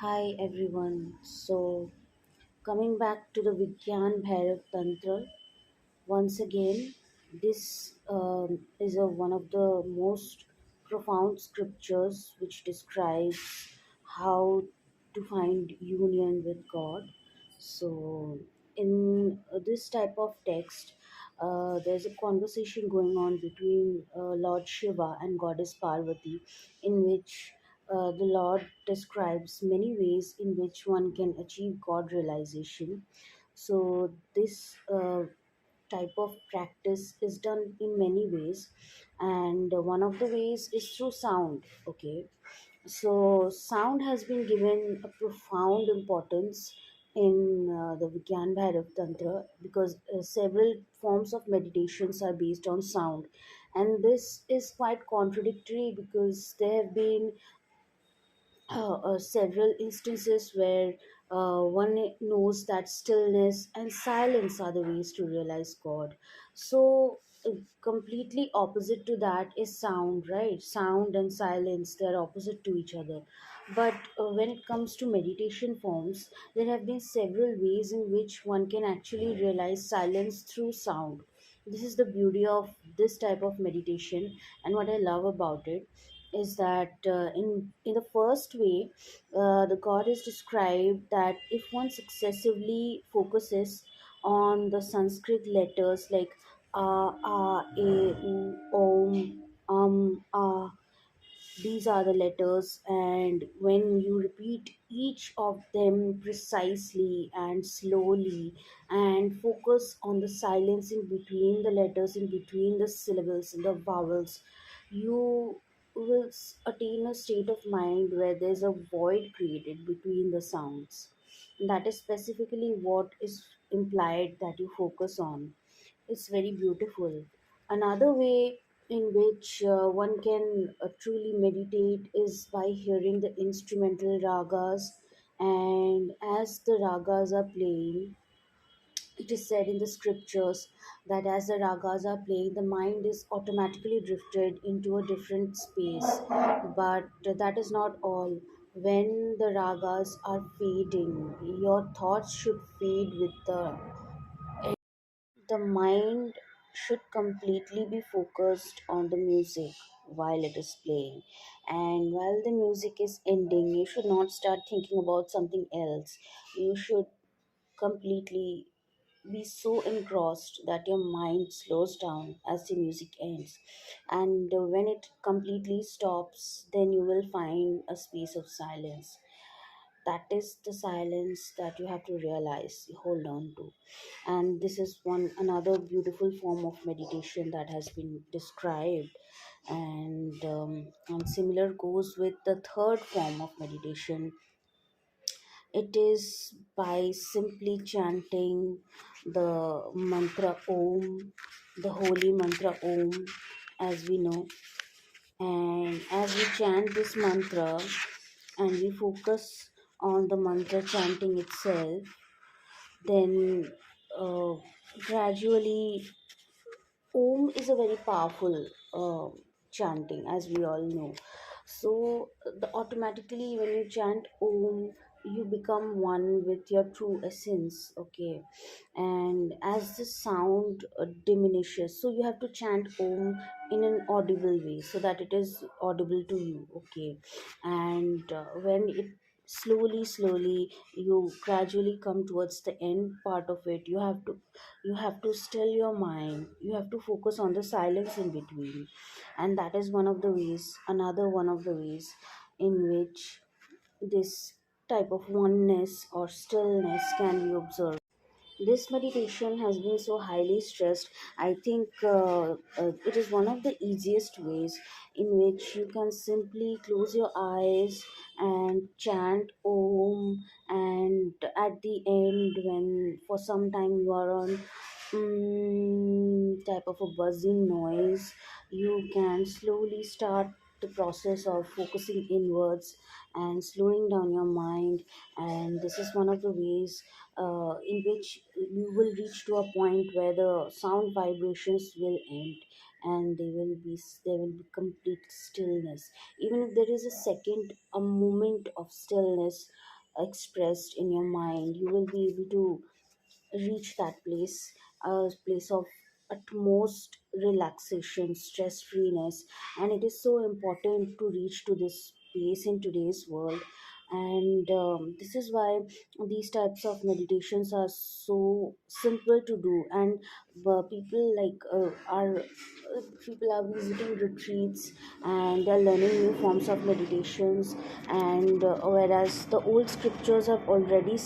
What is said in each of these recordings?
Hi everyone. So, coming back to the Vigyan Bhairav Tantra, once again, this is one of the most profound scriptures which describes how to find union with God. So, in this type of text, there's a conversation going on between Lord Shiva and Goddess Parvati, in which the Lord describes many ways in which one can achieve God realization. So, this type of practice is done in many ways, and one of the ways is through sound. Okay, so sound has been given a profound importance in the Vigyan Bhairav Tantra because several forms of meditations are based on sound, and this is quite contradictory because there have been several instances where one knows that stillness and silence are the ways to realize God. So, completely opposite to that is sound, right? Sound and silence, they're opposite to each other. But when it comes to meditation forms, there have been several ways in which one can actually realize silence through sound. This is the beauty of this type of meditation, and what I love about it is that in the first way, the god is described that if one successively focuses on the Sanskrit letters like a, u, om, a, these are the letters, and when you repeat each of them precisely and slowly and focus on the silence in between the letters, in between the syllables and the vowels, you will attain a state of mind where there's a void created between the sounds. That is specifically what is implied that you focus on. It's very beautiful. Another way in which one can truly meditate is by hearing the instrumental ragas. And as the ragas are playing, it is said in the scriptures that as the ragas are playing, the mind is automatically drifted into a different space. But that is not all. When the ragas are fading, your thoughts should fade with the mind should completely be focused on the music while it is playing. And while the music is ending, you should not start thinking about something else. You should completely be so engrossed that your mind slows down as the music ends. And when it completely stops, then you will find a space of silence. That is the silence that you have to realize, hold on to. And this is one another beautiful form of meditation that has been described. And similar goes with the third form of meditation. It is by simply chanting the mantra om, the holy mantra om, as we know. And as we chant this mantra and we focus on the mantra chanting itself, then uh, gradually Om is a very powerful chanting, as we all know. So, automatically, when you chant Om, you become one with your true essence. Okay, and as the sound diminishes, so you have to chant Om in an audible way so that it is audible to you. Okay, and when it slowly you gradually come towards the end part of it, you have to still your mind, you have to focus on the silence in between. And that is one of the ways, another one of the ways in which this type of oneness or stillness can be observed. This meditation has been so highly stressed. I think it is one of the easiest ways in which you can simply close your eyes and chant Om, and at the end, when for some time you are on type of a buzzing noise, you can slowly start the process of focusing inwards and slowing down your mind. And this is one of the ways in which you will reach to a point where the sound vibrations will end, and there will be complete stillness. Even if there is a second, a moment of stillness expressed in your mind, you will be able to reach that place, a place of utmost relaxation, stress freeness. And it is so important to reach to this place in today's world. And this is why these types of meditations are so simple to do. And people people are visiting retreats, and they're learning new forms of meditations. And whereas the old scriptures have already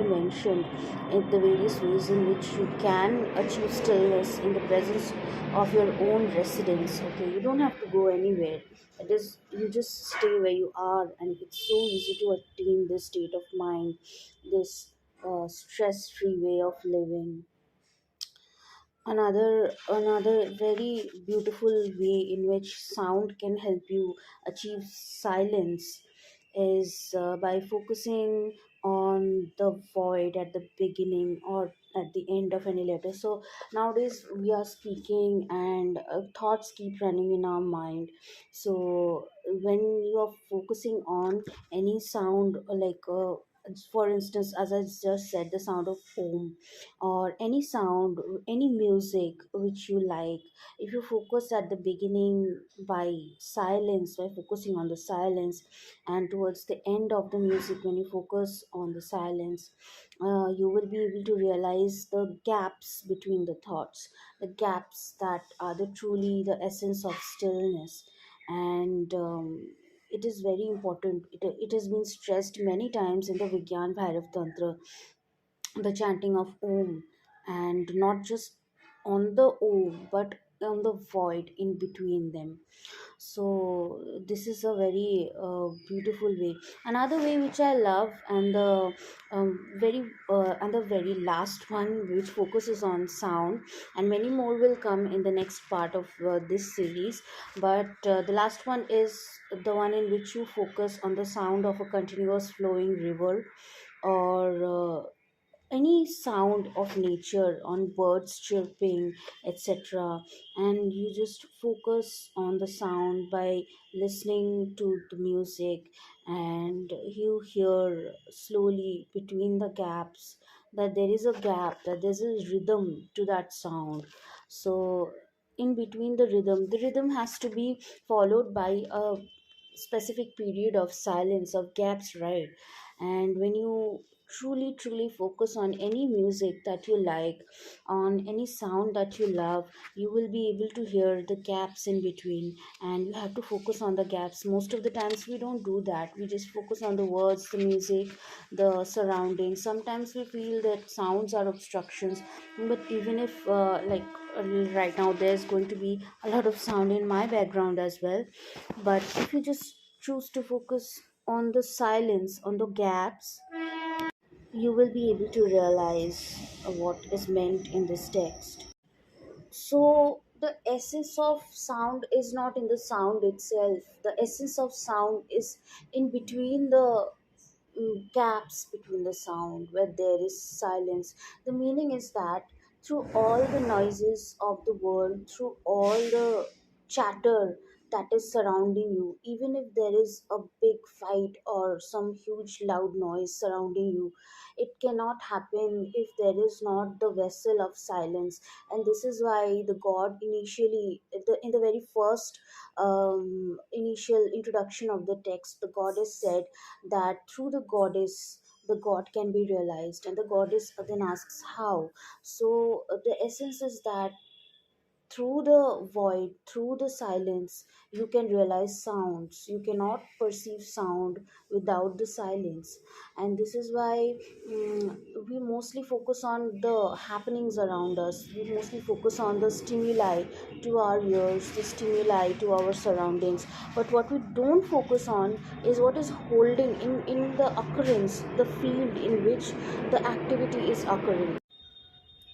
mentioned in the various ways in which you can achieve stillness in the presence of your own residence. Okay, you don't have to go anywhere. It is, you just stay where you are, and it's so easy to attain this state of mind, this stress-free way of living. Another very beautiful way in which sound can help you achieve silence is by focusing on the void at the beginning or at the end of any letter. So nowadays we are speaking, and thoughts keep running in our mind. So when you are focusing on any sound, for instance, as I just said, the sound of om, or any sound, any music which you like, if you focus at the beginning by silence, by focusing on the silence, and towards the end of the music, when you focus on the silence, you will be able to realize the gaps between the thoughts, the gaps that are the truly the essence of stillness. And it is very important. It has been stressed many times in the Vigyan Bhairav Tantra, the chanting of Om, and not just on the Om, but on the void in between them. So this is a very beautiful way. Another way which I love, and the very last one, which focuses on sound, and many more will come in the next part of this series. But the last one is the one in which you focus on the sound of a continuous flowing river, or any sound of nature, on birds chirping, etc. And you just focus on the sound by listening to the music, and you hear slowly between the gaps that there is a gap, that there's a rhythm to that sound. So in between the rhythm has to be followed by a specific period of silence, of gaps, right? And when you truly focus on any music that you like, on any sound that you love, you will be able to hear the gaps in between, and you have to focus on the gaps. Most of the times we don't do that, we just focus on the words, the music, the surroundings. Sometimes we feel that sounds are obstructions, but even if right now there's going to be a lot of sound in my background as well, but if you just choose to focus on the silence, on the gaps, you will be able to realize what is meant in this text. So, the essence of sound is not in the sound itself, the essence of sound is in between the gaps between the sound where there is silence. The meaning is that through all the noises of the world, through all the chatter that is surrounding you, even if there is a big fight or some huge loud noise surrounding you, it cannot happen if there is not the vessel of silence. And this is why the god initially, in the very first initial introduction of the text, the goddess said that through the goddess the god can be realized. And the goddess then asks how. So the essence is that through the void, through the silence, you can realize sounds. You cannot perceive sound without the silence. And this is why we mostly focus on the happenings around us. We mostly focus on the stimuli to our ears, the stimuli to our surroundings. But what we don't focus on is what is holding in the occurrence, the field in which the activity is occurring.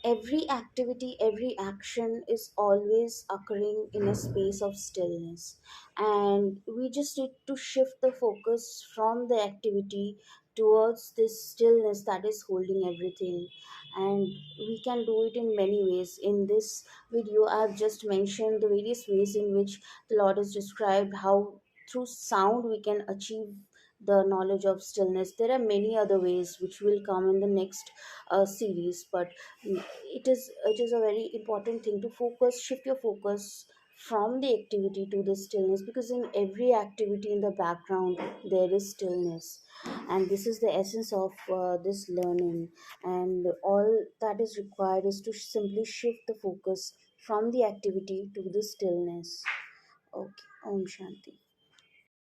every activity, every action is always occurring in a space of stillness. And we just need to shift the focus from the activity towards this stillness that is holding everything. And we can do it in many ways. In this video, I've just mentioned the various ways in which the Lord has described how through sound we can achieve the knowledge of stillness. There are many other ways which will come in the next series, but it is a very important thing to focus, shift your focus from the activity to the stillness, because in every activity in the background there is stillness. And this is the essence of this learning. And all that is required is to simply shift the focus from the activity to the stillness. Okay, Om Shanti.